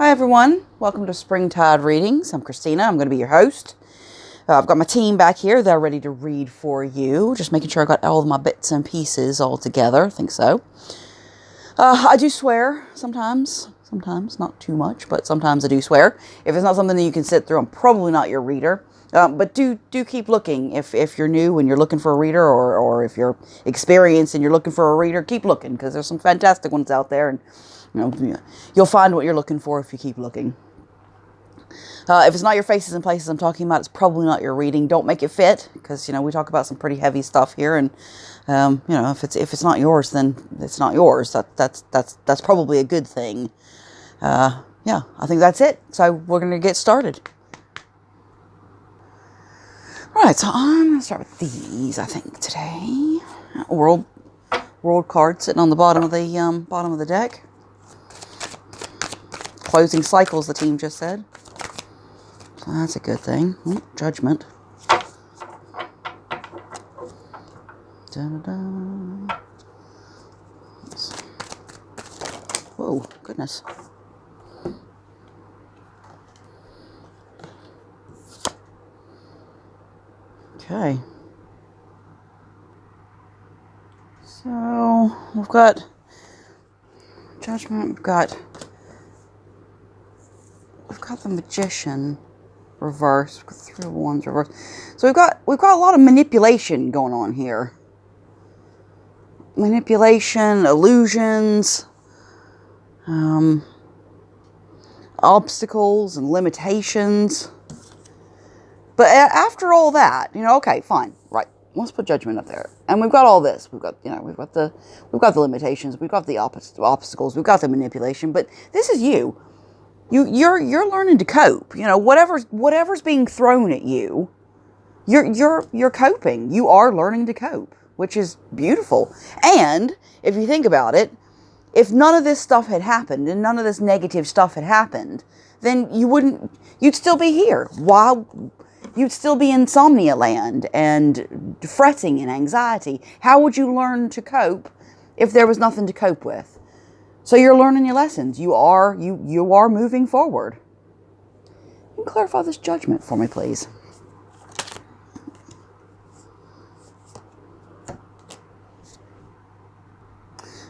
Hi everyone, welcome to Springtide Readings. I'm Christina, I'm going to be your host. I've got my team back here, they're ready to read for you. Just making sure I got all of my bits and pieces all together, I think so. I do swear sometimes, not too much, but sometimes I do swear. If it's not something that you can sit through, I'm probably not your reader. But do keep looking. If you're new and you're looking for a reader, or if you're experienced and you're looking for a reader, keep looking, because there's some fantastic ones out there, and you'll find what you're looking for if you keep looking. If it's not your faces and places I'm talking about, it's probably not your reading. Don't make it fit, because we talk about some pretty heavy stuff here, and if it's not yours, then it's not yours. That's probably a good thing. Yeah, I think that's it. So we're gonna get started. Right, so I'm gonna start with these. I think today, world card sitting on the bottom of the deck. Closing cycles, the team just said. So that's a good thing. Ooh, judgment. Da-da-da. Whoa, goodness. Okay. So we've got judgment, we've got the magician reversed, we've got 3 of Wands reversed. So we've got a lot of manipulation going on here. Manipulation, illusions, obstacles and limitations. But after all that, okay, fine, right. Let's put judgment up there, and we've got all this. We've got the limitations, we've got the obstacles, we've got the manipulation. But this is you. You're learning to cope. Whatever's being thrown at you, you're coping. You are learning to cope, which is beautiful. And if you think about it, if none of this stuff had happened and none of this negative stuff had happened, then you'd still be here. Why? You'd still be in insomnia land and fretting and anxiety. How would you learn to cope if there was nothing to cope with? So you're learning your lessons. You are moving forward. Can you clarify this judgment for me, please?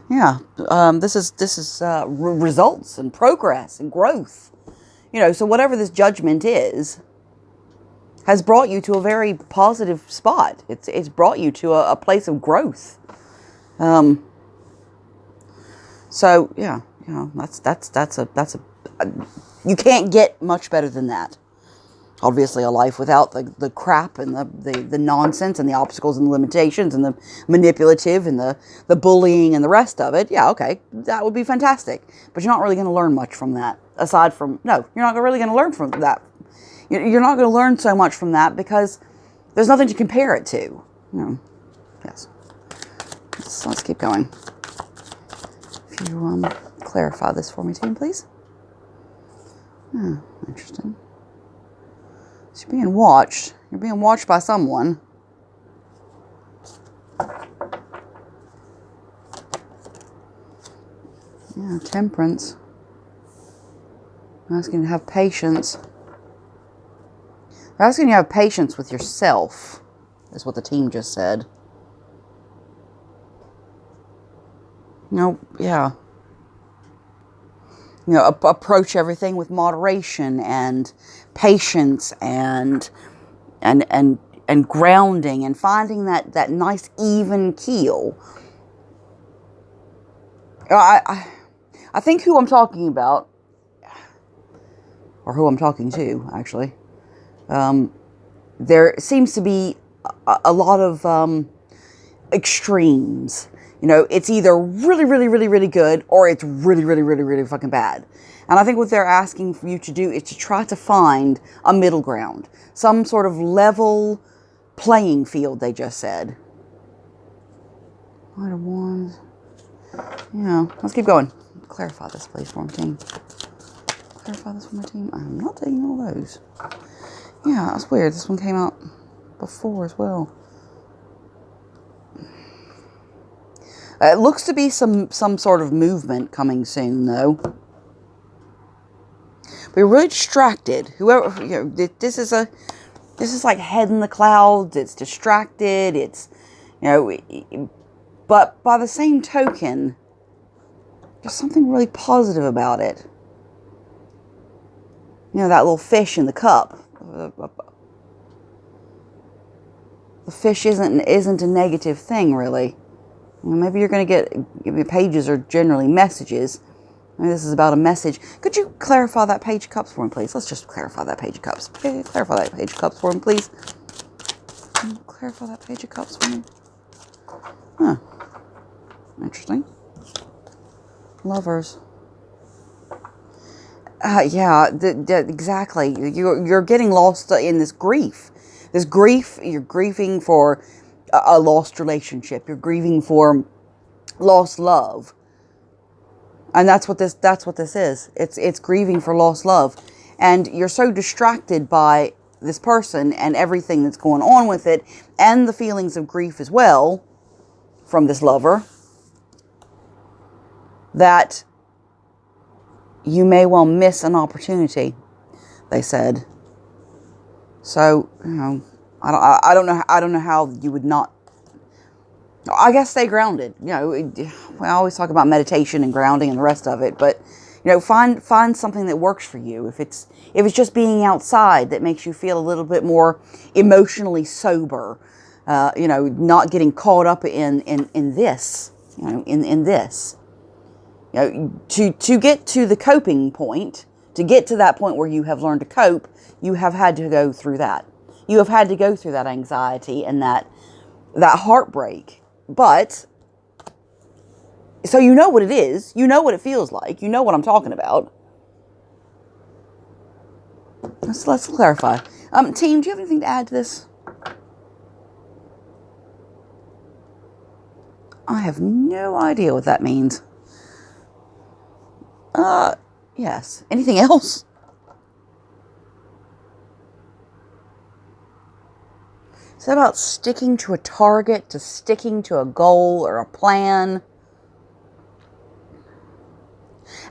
Yeah, this is results and progress and growth. So whatever this judgment is, has brought you to a very positive spot. It's brought you to a place of growth. So yeah, that's a you can't get much better than that. Obviously, a life without the crap and the nonsense and the obstacles and the limitations and the manipulative and the bullying and the rest of it. Yeah, okay, that would be fantastic. But you're not really going to learn much from that. You're not really going to learn from that. You're not going to learn so much from that because there's nothing to compare it to. Yes. Let's keep going. If you clarify this for me, team, please. Interesting. So you're being watched. You're being watched by someone. Yeah, Temperance. I'm asking you to have patience. I'm asking you to have patience with yourself, is what the team just said. Yeah. Approach everything with moderation and patience and grounding and finding that nice even keel. I think who I'm talking about, or who I'm talking to, actually, there seems to be a lot of extremes. It's either really, really, really, really good, or it's really, really, really, really fucking bad. And I think what they're asking for you to do is to try to find a middle ground, some sort of level playing field, they just said. Knight of Wands. Yeah, let's keep going. Clarify this, please, for my team. Clarify this for my team. I'm not taking all those. Yeah, that's weird. This one came out before as well. It looks to be some sort of movement coming soon, though. We're really distracted. Whoever, this is like head in the clouds. It's distracted. It's, but by the same token, there's something really positive about it. That little fish in the cup. The fish isn't a negative thing, really. Maybe you're going to get pages are generally messages. Maybe this is about a message. Could you clarify that page of cups for me, please? Let's just clarify that page of cups. Clarify that page of cups for me, please. Clarify that page of cups for me. Huh. Interesting. Lovers. Yeah, exactly. You're getting lost in this grief. This grief, you're grieving for a lost relationship. You're grieving for lost love. And that's what this is. It's grieving for lost love. And you're so distracted by this person and everything that's going on with it, and the feelings of grief as well from this lover, that you may well miss an opportunity, they said. So, I don't know how you would not, I guess, stay grounded. We always talk about meditation and grounding and the rest of it, but find something that works for you. If it's just being outside that makes you feel a little bit more emotionally sober, not getting caught up in this, in this. To get to the coping point, to get to that point where you have learned to cope, you have had to go through that. You have had to go through that anxiety and that heartbreak. But, so you know what it is. You know what it feels like. You know what I'm talking about. Let's clarify. Team, do you have anything to add to this? I have no idea what that means. Yes. Anything else? Is that about sticking to a target, to sticking to a goal or a plan?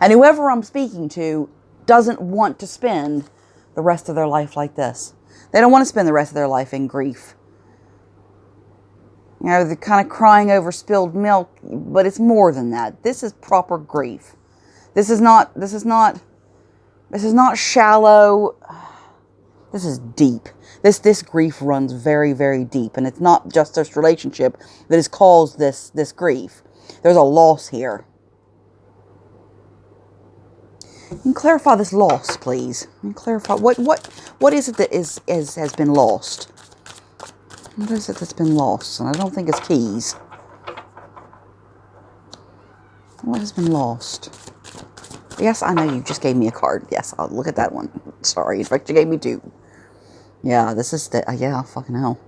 And whoever I'm speaking to doesn't want to spend the rest of their life like this. They don't want to spend the rest of their life in grief. They're kind of crying over spilled milk, but it's more than that. This is proper grief. This is not shallow. This is deep. This grief runs very, very deep. And it's not just this relationship that has caused this grief. There's a loss here. And clarify this loss, please. And clarify what is it that has been lost? What is it that's been lost? And I don't think it's keys. What has been lost? Yes, I know you just gave me a card. Yes, I'll look at that one. Sorry, in fact, you gave me two. Yeah, this is yeah, fucking hell.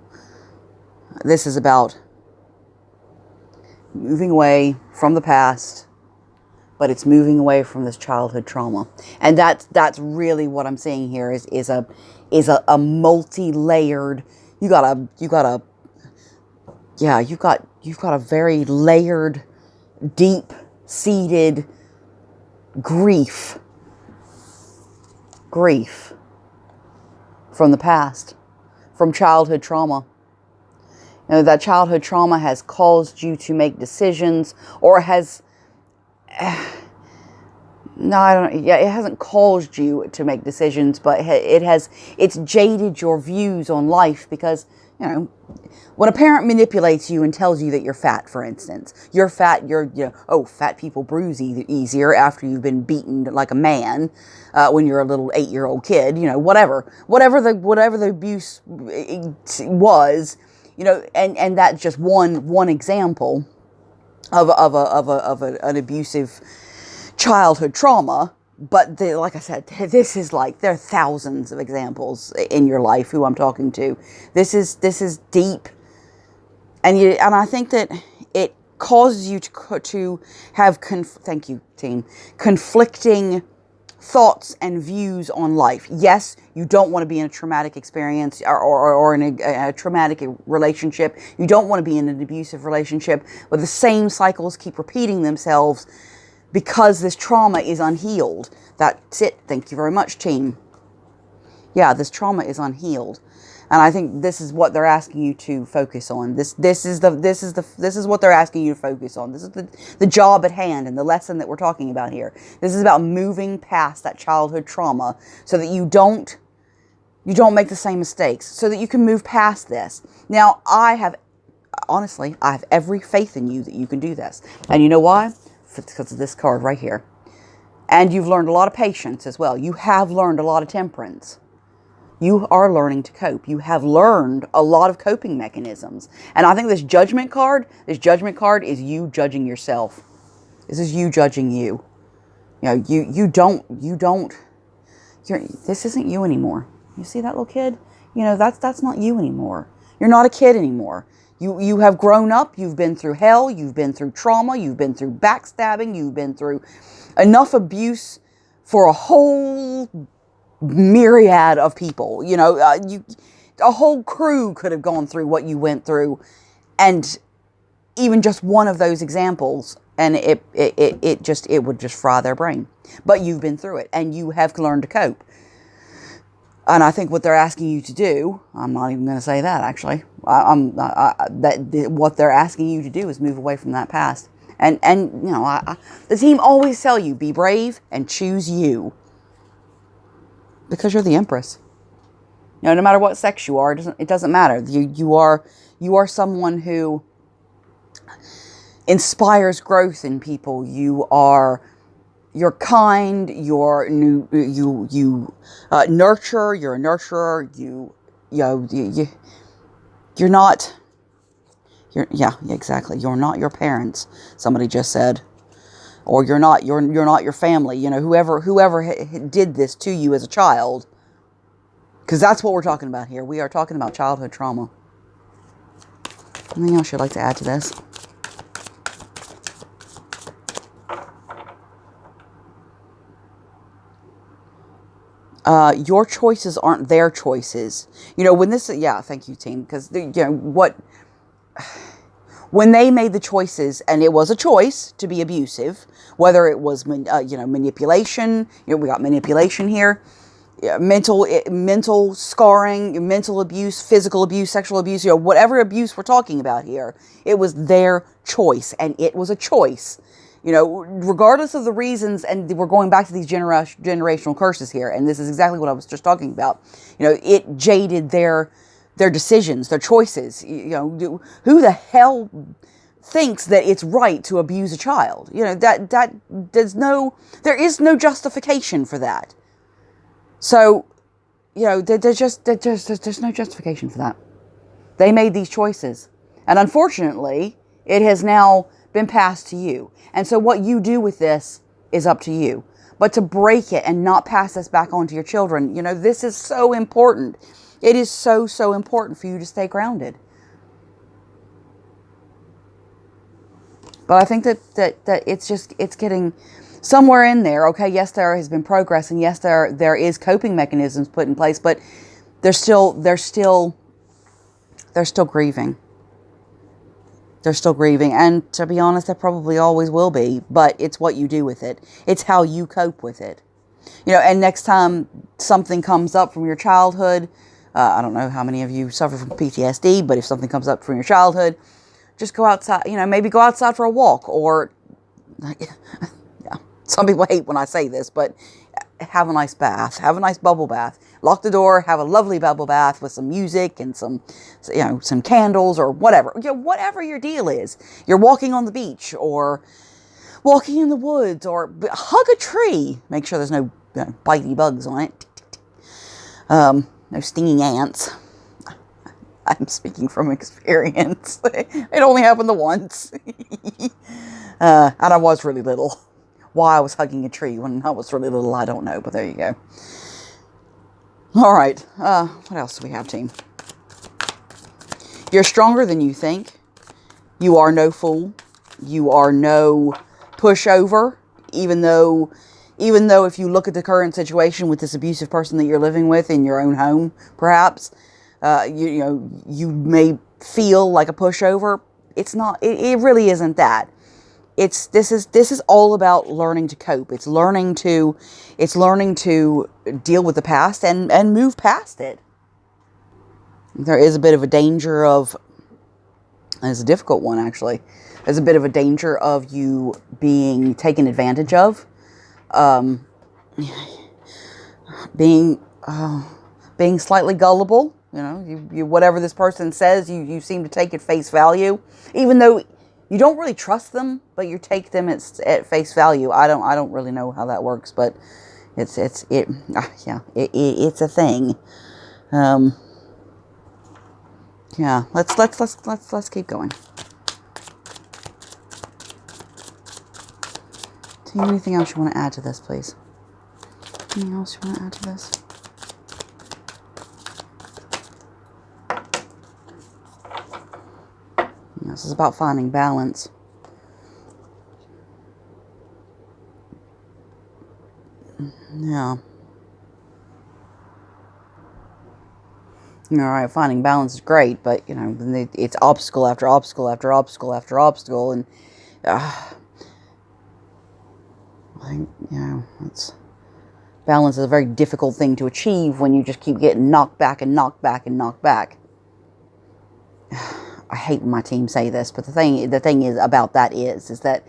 This is about moving away from the past, but it's moving away from this childhood trauma, and that's really what I'm seeing here is a multi-layered. You've got a very layered, deep-seated grief from the past, from childhood trauma. That childhood trauma has caused you to make decisions, or has it hasn't caused you to make decisions, but it's jaded your views on life, because when a parent manipulates you and tells you that you're fat, for instance, you're fat, fat people bruise easier after you've been beaten like a man when you're a little 8-year-old kid, whatever the abuse was, and that's just one example of an abusive childhood trauma. But like I said, this is there are thousands of examples in your life who I'm talking to. This is deep, and I think that it causes you to have thank you, team, conflicting thoughts and views on life. Yes, you don't want to be in a traumatic experience or in a traumatic relationship. You don't want to be in an abusive relationship, but the same cycles keep repeating themselves. because this trauma is unhealed. That's it. Thank you very much, team. Yeah, this trauma is unhealed. And I think this is what they're asking you to focus on. This is what they're asking you to focus on. This is the job at hand and the lesson that we're talking about here. This is about moving past that childhood trauma so that you don't make the same mistakes, so that you can move past this. Now, honestly, I have every faith in you that you can do this. And you know why? Because of this card right here. And you've learned a lot of patience as well. You have learned a lot of temperance. You are learning to cope. You have learned a lot of coping mechanisms. And I think this judgment card is you judging yourself. This is you judging you. This isn't you anymore. You see that little kid? That's not you anymore. You're not a kid anymore. You have grown up. You've been through hell. You've been through trauma. You've been through backstabbing. You've been through enough abuse for a whole myriad of people. A whole crew could have gone through what you went through, and even just one of those examples, and it would just fry their brain. But you've been through it, and you have learned to cope. And I think what they're asking you to do, I'm not even going to say that actually. What they're asking you to do is move away from that past. And the team always tell you, be brave and choose you. Because you're the Empress. No matter what sex you are, it doesn't matter. You are someone who inspires growth in people. You're kind. You nurture. You're a nurturer. You're not. Yeah, exactly. You're not your parents. Somebody just said. Or you're not your family, whoever did this to you as a child. Because that's what we're talking about here. We are talking about childhood trauma. Anything else you'd like to add to this? Your choices aren't their choices. Thank you, team. Because, when they made the choices, and it was a choice to be abusive, whether it was, manipulation, we got manipulation here, mental scarring, mental abuse, physical abuse, sexual abuse, whatever abuse we're talking about here, it was their choice, and it was a choice, regardless of the reasons. And we're going back to these generational curses here, and this is exactly what I was just talking about. It jaded their decisions, their choices. Who the hell thinks that it's right to abuse a child? There is no justification for that. So, there's no justification for that. They made these choices, and unfortunately, it has now been passed to you. And so, what you do with this is up to you. But to break it and not pass this back on to your children, this is so important. It is so, so important for you to stay grounded. But I think that it's getting somewhere in there. Okay, yes, there has been progress, and yes, there is coping mechanisms put in place, but they're still grieving. They're still grieving, and to be honest, they probably always will be. But it's what you do with it. It's how you cope with it. And next time something comes up from your childhood. I don't know how many of you suffer from PTSD, but if something comes up from your childhood, just go outside, maybe go outside for a walk, or, yeah, some people hate when I say this, but have a nice bath, have a nice bubble bath, lock the door, have a lovely bubble bath with some music and some candles or whatever, whatever your deal is. You're walking on the beach or walking in the woods, or hug a tree. Make sure there's no bitey bugs on it. No stinging ants. I'm speaking from experience. It only happened the once. And I was really little. Why I was hugging a tree when I was really little, I don't know. But there you go. All right. What else do we have, team? You're stronger than you think. You are no fool. You are no pushover. Even though if you look at the current situation with this abusive person that you're living with in your own home, perhaps, you may feel like a pushover. It's not. It really isn't that. this is all about learning to cope. It's learning to deal with the past and move past it. There is a bit of a danger of, and it's a difficult one actually. There's a bit of a danger of you being taken advantage of, being slightly gullible. You know, you whatever this person says, you seem to take at face value, even though you don't really trust them, but you take them at face value. I don't really know how that works, but it's a thing. Yeah, let's keep going. Do you have anything else you want to add to this, please? Anything else you want to add to this? This is about finding balance. Yeah. All right, finding balance is great, but, you know, it's obstacle after obstacle after obstacle after obstacle, and, balance is a very difficult thing to achieve when you just keep getting knocked back and knocked back and knocked back. I hate when my team say this, but the thing is about that is that,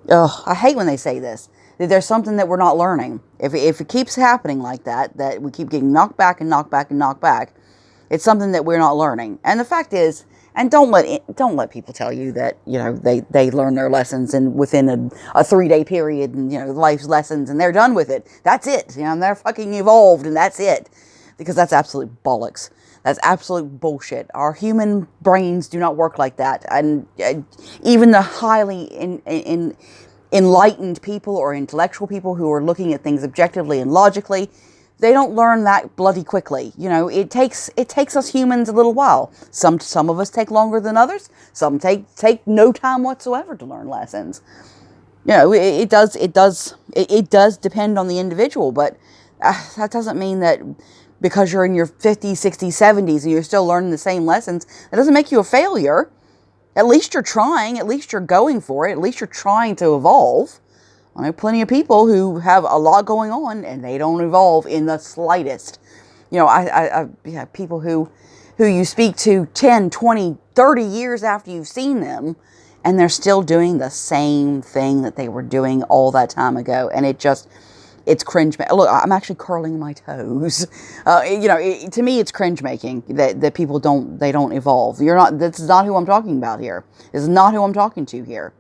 I hate when they say this, that there's something that we're not learning. If it keeps happening like that we keep getting knocked back and knocked back and knocked back, it's something that we're not learning. And the fact is, and don't let people tell you that, you know, they learn their lessons and within a 3-day period, and, you know, life's lessons, and they're done with it. That's it. You know, and they're fucking evolved, and that's it. Because that's absolute bollocks. That's absolute bullshit. Our human brains do not work like that. And even the highly enlightened people or intellectual people who are looking at things objectively and logically, they don't learn that bloody quickly. You know, it takes us humans a little while. Some of us take longer than others. Some take no time whatsoever to learn lessons. You know, it does depend on the individual, but that doesn't mean that because you're in your 50s, 60s, 70s and you're still learning the same lessons, that doesn't make you a failure. At least you're trying. At least you're going for it. At least you're trying to evolve. I know plenty of people who have a lot going on and they don't evolve in the slightest. You know, I people who you speak to 10, 20, 30 years after you've seen them, and they're still doing the same thing that they were doing all that time ago. And it's cringe. Look, I'm actually curling my toes. You know, to me, it's cringe making that people don't evolve. This is not who I'm talking about here. This is not who I'm talking to here.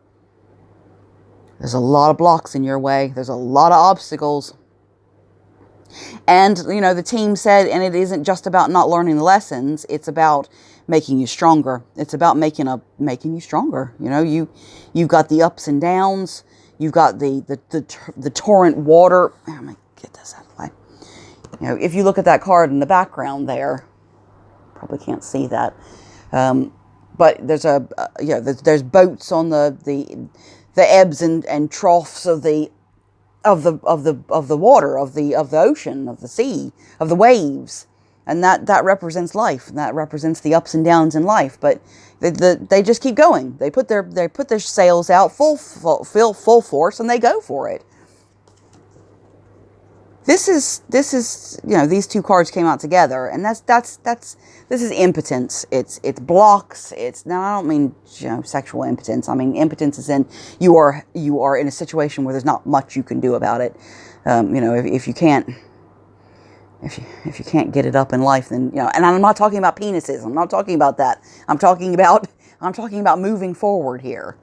There's a lot of blocks in your way. There's a lot of obstacles. And, you know, the team said, and it isn't just about not learning the lessons. It's about making you stronger. It's about making you stronger. You know, you've got the ups and downs. You've got the torrent water. I'm going to get this out of the way. You know, if you look at that card in the background there, probably can't see that. But there's there's boats on the ebbs and troughs of the water, of the ocean, of the sea, of the waves, and that represents life, and that represents the ups and downs in life. But they just keep going. They put their sails out full force, and they go for it. This is you know, these two cards came out together, and this is impotence. It's blocks. Now I don't mean, you know, sexual impotence. I mean impotence is in you are in a situation where there's not much you can do about it. You know, if you can't get it up in life, then, you know. And I'm not talking about penises. I'm not talking about that. I'm talking about moving forward here.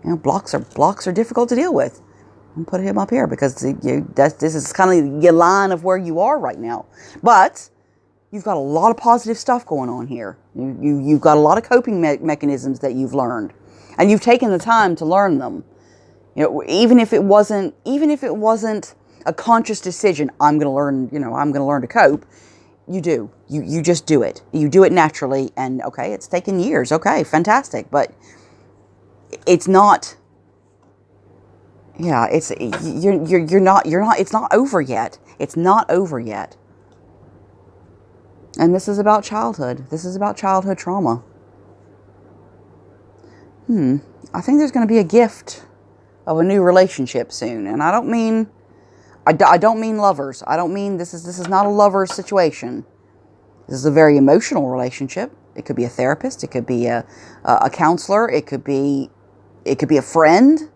You know, blocks are difficult to deal with. I'm putting him up here because this is kind of your line of where you are right now. But you've got a lot of positive stuff going on here. You've got a lot of coping mechanisms that you've learned, and you've taken the time to learn them. You know, even if it wasn't a conscious decision, I'm going to learn to cope. You do. You just do it. You do it naturally, and okay, it's taken years. Okay, fantastic, but it's not. Yeah, you're not. It's not over yet. It's not over yet. And this is about childhood. This is about childhood trauma. I think there's going to be a gift of a new relationship soon. And I don't mean, I don't mean lovers. I don't mean this is not a lover's situation. This is a very emotional relationship. It could be a therapist. It could be a counselor. It could be a friend.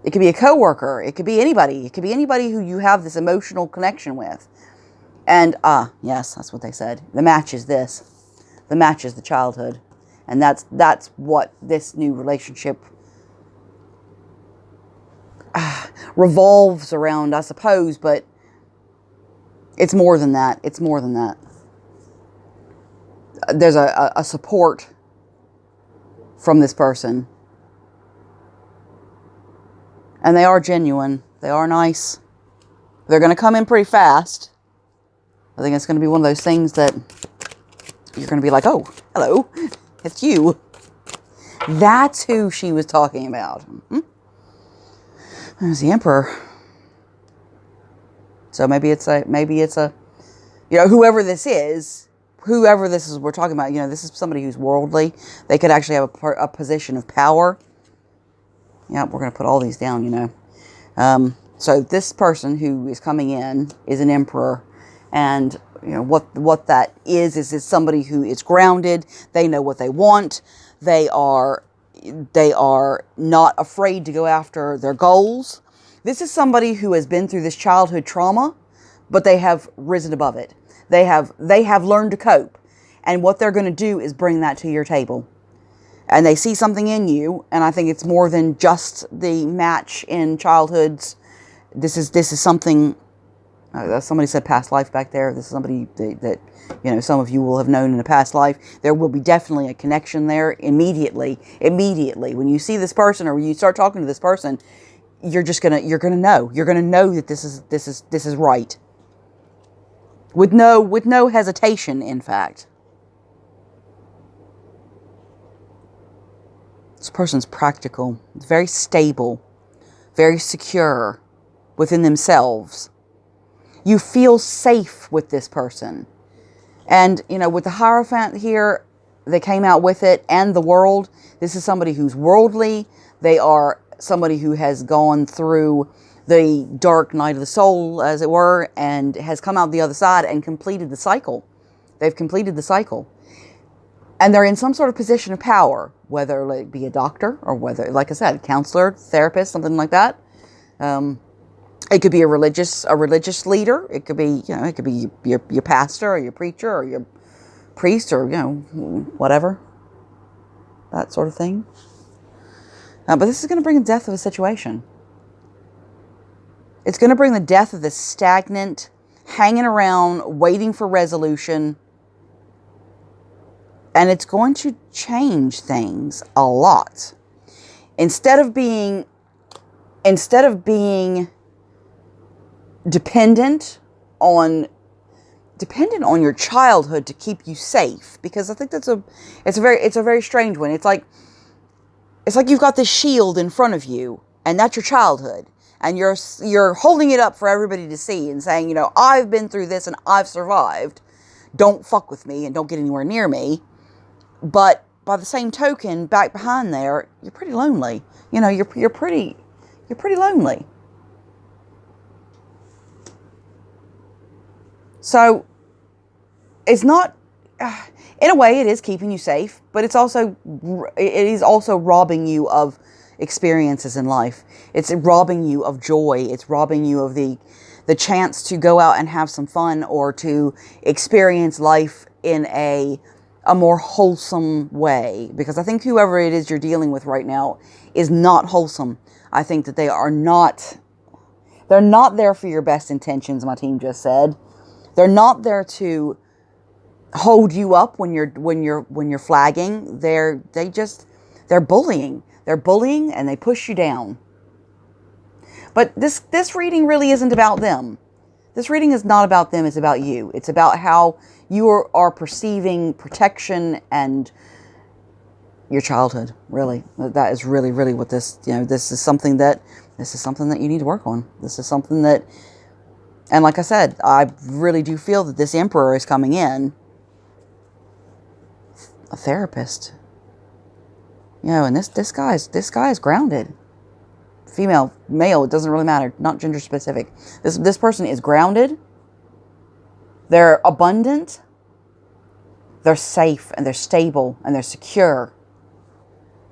It could be a coworker. It could be anybody. It could be anybody who you have this emotional connection with. And, yes, that's what they said. The match is this. The match is the childhood. And that's what this new relationship revolves around, I suppose. But it's more than that. It's more than that. There's a support from this person. And they are genuine. They are nice. They're going to come in pretty fast. I think it's going to be one of those things that you're going to be like, oh, hello, it's you. That's who she was talking about. There's the Emperor. So maybe it's a, whoever this is we're talking about, this is somebody who's worldly. They could actually have a position of power. Yeah, we're going to put all these down, So this person who is coming in is an emperor. And, what that is somebody who is grounded. They know what they want. They are not afraid to go after their goals. This is somebody who has been through this childhood trauma, but they have risen above it. They have learned to cope. And what they're going to do is bring that to your table. And they see something in you, and I think it's more than just the match in childhoods. This is something. Somebody said past life back there. This is somebody that some of you will have known in a past life. There will be definitely a connection there immediately. When you see this person or when you start talking to this person, you're gonna know. You're gonna know that this is right. With no hesitation, in fact. This person's practical, very stable, very secure within themselves. You feel safe with this person. And, with the Hierophant here, they came out with it, and the world. This is somebody who's worldly. They are somebody who has gone through the dark night of the soul, as it were, and has come out the other side and completed the cycle. They've completed the cycle. And they're in some sort of position of power, whether it be a doctor or whether, like I said, counselor, therapist, something like that. It could be a religious leader. It could be, your pastor or your preacher or your priest or, whatever. That sort of thing. But this is going to bring the death of a situation. It's going to bring the death of this stagnant, hanging around, waiting for resolution. And it's going to change things a lot. Instead of being dependent on your childhood to keep you safe, because I think it's a very strange one. It's like you've got this shield in front of you, and that's your childhood, and you're holding it up for everybody to see and saying, I've been through this and I've survived. Don't fuck with me and don't get anywhere near me. But by the same token, back behind there, you're pretty lonely. You're pretty lonely. So it's not, in a way, it is keeping you safe, but it is also robbing you of experiences in life. It's robbing you of joy. It's robbing you of the chance to go out and have some fun or to experience life in a more wholesome way. Because I think whoever it is you're dealing with right now is not wholesome. I think that they're not there for your best intentions, my team just said. They're not there to hold you up when you're flagging. They're bullying. They're bullying and they push you down. But this reading really isn't about them. This reading is not about them, it's about you. It's about how you are perceiving protection and your childhood, really. That is really, really what this is something that you need to work on. This is something that, and like I said, I really do feel that this Emperor is coming in a therapist. And this guy is grounded. Female, male, it doesn't really matter. Not gender specific. This person is grounded. They're abundant. They're safe and they're stable and they're secure.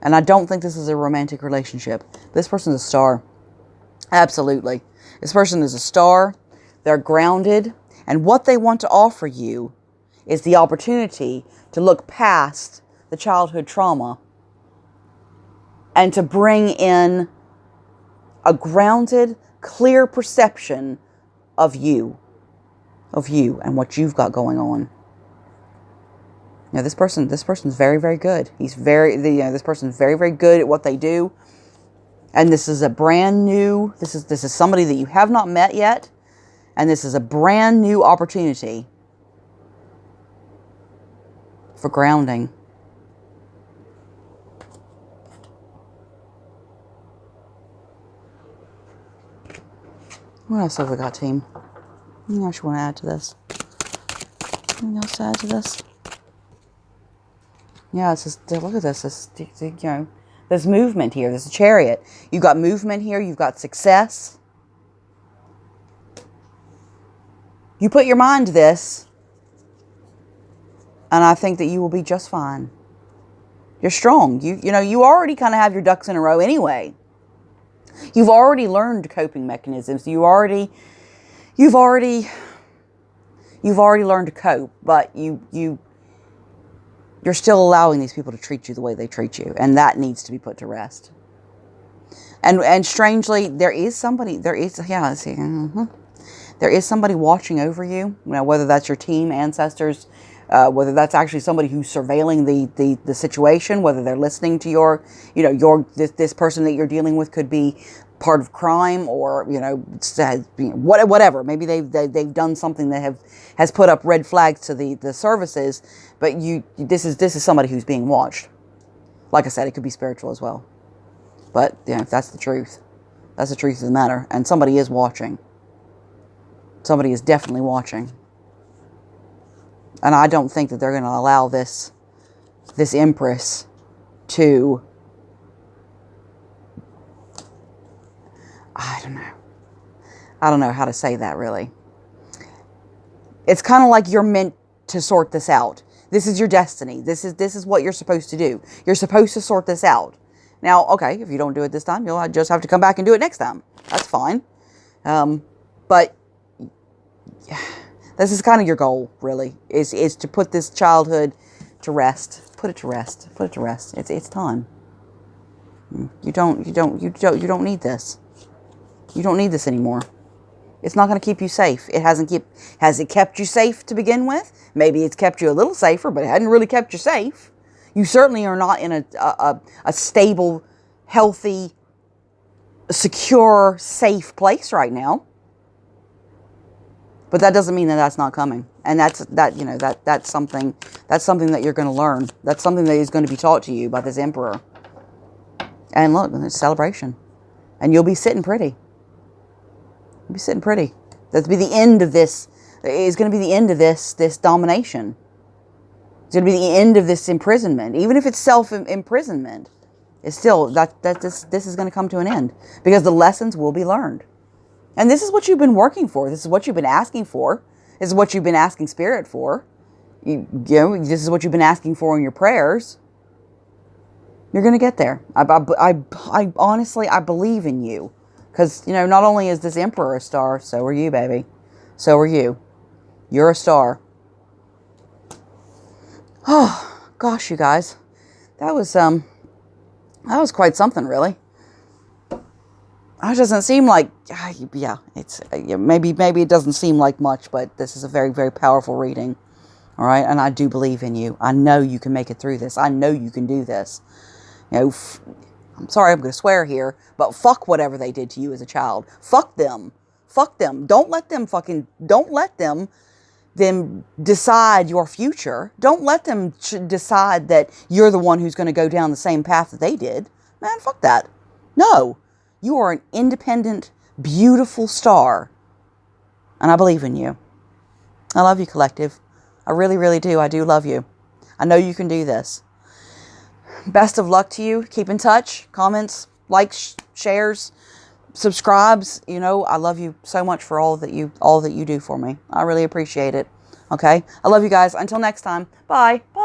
And I don't think this is a romantic relationship. This person is a star. Absolutely. This person is a star. They're grounded. And what they want to offer you is the opportunity to look past the childhood trauma and to bring in a grounded, clear perception of you and what you've got going on. This person's very, very good. This person's very, very good at what they do. And this is a brand new, this is somebody that you have not met yet. And this is a brand new opportunity for grounding. What else have we got, team? Anything else you want to add to this? Anything else to add to this? Yeah, it's just, look at this. There's movement here. There's a chariot. You've got movement here. You've got success. You put your mind to this, and I think that you will be just fine. You're strong. You already kind of have your ducks in a row anyway. You've already learned coping mechanisms. You've already learned to cope, but you're still allowing these people to treat you the way they treat you, and that needs to be put to rest. And strangely, there is somebody watching over you. Whether that's your team, ancestors, whether that's actually somebody who's surveilling the situation, whether they're listening to this person that you're dealing with could be part of crime, or whatever. Maybe they've done something that has put up red flags to the services. But this is somebody who's being watched. Like I said, it could be spiritual as well. But that's the truth. That's the truth of the matter. And somebody is watching. Somebody is definitely watching. And I don't think that they're going to allow this Empress to, I don't know how to say that, really. It's kind of like you're meant to sort this out. This is your destiny. This is what you're supposed to do. You're supposed to sort this out. Now, okay, if you don't do it this time, you'll just have to come back and do it next time. That's fine. But this is kind of your goal, really, is to put this childhood to rest. Put it to rest. Put it to rest. It's time. You don't need this. You don't need this anymore. It's not going to keep you safe. Has it kept you safe to begin with? Maybe it's kept you a little safer, but it hadn't really kept you safe. You certainly are not in a stable, healthy, secure, safe place right now. But that doesn't mean that that's not coming. And that's something that you're going to learn. That's something that is going to be taught to you by this Emperor. And look, it's celebration. And you'll be sitting pretty. You'll be sitting pretty. That's be the end of this. It's going to be the end of this domination. It's going to be the end of this imprisonment. Even if it's self-imprisonment, it's still this is going to come to an end, because the lessons will be learned. And this is what you've been working for. This is what you've been asking for. This is what you've been asking Spirit for. This is what you've been asking for in your prayers. You're going to get there. I honestly, I believe in you. Because, not only is this Emperor a star, so are you, baby. So are you. You're a star. Oh, gosh, you guys. That was quite something, really. It doesn't seem like, maybe it doesn't seem like much, but this is a very, very powerful reading. All right. And I do believe in you. I know you can make it through this. I know you can do this. I'm sorry, I'm going to swear here, but fuck whatever they did to you as a child. Fuck them. Fuck them. Don't let them decide your future. Don't let them decide that you're the one who's going to go down the same path that they did. Man, fuck that. No. You are an independent, beautiful star. And I believe in you. I love you, collective. I really, really do. I do love you. I know you can do this. best of luck to you. Keep in touch. Comments, likes, shares, subscribes. You know, I love you so much for all that you do for me. I really appreciate it. Okay? I love you guys. Until next time. Bye. Bye.